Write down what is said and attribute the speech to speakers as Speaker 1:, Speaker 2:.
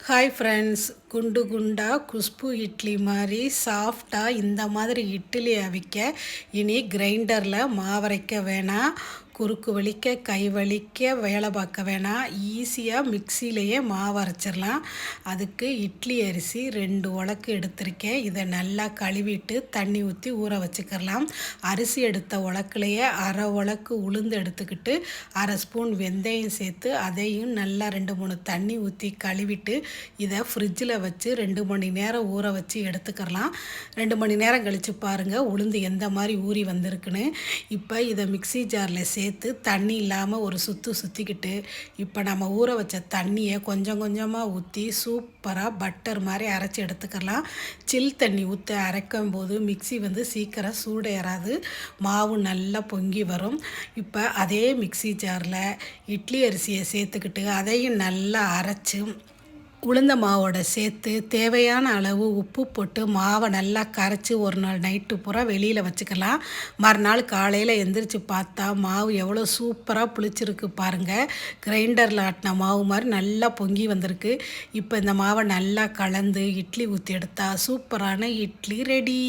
Speaker 1: Hi friends, குண்டு குண்டா குஷ்பு இட்லி மாதிரி சாஃப்டாக இந்த மாதிரி இட்லி அவிக்க இனி கிரைண்டரில் மாவரைக்க வேணாம், குறுக்கு வலிக்க கை வலிக்க வேலை பார்க்க வேணாம். ஈஸியாக மிக்சியிலையே மாவு அரைச்சிடலாம். அதுக்கு இட்லி அரிசி 2 உலக்கு எடுத்திருக்கேன். இதை நல்லா கழுவிட்டு தண்ணி ஊற்றி ஊற வச்சுக்கலாம். அரிசி எடுத்த உலக்குலையே அரை உலக்கு உளுந்து எடுத்துக்கிட்டு அரை ஸ்பூன் வெந்தயம் சேர்த்து அதையும் நல்லா 2-3 தண்ணி ஊற்றி கழுவிட்டு இதை ஃப்ரிட்ஜில் வச்சு 2 மணி நேரம் ஊற வச்சு எடுத்துக்கலாம். 2 மணி நேரம் கழித்து பாருங்கள் உளுந்து எந்த மாதிரி ஊறி வந்திருக்குன்னு. இப்போ இதை மிக்சி ஜாரில் சேர்த்து தண்ணி இல்லாமல் ஒரு சுற்றிக்கிட்டு இப்போ நம்ம ஊற வச்ச தண்ணியை கொஞ்சம் கொஞ்சமாக ஊற்றி சூப்பராக பட்டர் மாதிரி அரைச்சி எடுத்துக்கலாம். சில் தண்ணி ஊற்றி அரைக்கும் போது மிக்சி சீக்கிரம் சூடேறாது, மாவு நல்லா பொங்கி வரும். இப்போ அதே மிக்சி ஜாரில் இட்லி அரிசியை சேர்த்துக்கிட்டு அதையும் நல்லா அரைச்சி உளுந்த மாவோட சேர்த்து தேவையான அளவு உப்பு போட்டு மாவை நல்லா கரைச்சி ஒரு நாள் நைட்டு பூரா வெளியில் வச்சுக்கலாம். மறுநாள் காலையில் எந்திரிச்சு பார்த்தா மாவு எவ்வளோ சூப்பராக புளிச்சிருக்கு பாருங்கள். கிரைண்டரில் ஆட்டின மாவு மாதிரி நல்லா பொங்கி வந்திருக்கு. இப்போ இந்த மாவை நல்லா கலந்து இட்லி ஊற்றி எடுத்தால் சூப்பரான இட்லி ரெடி.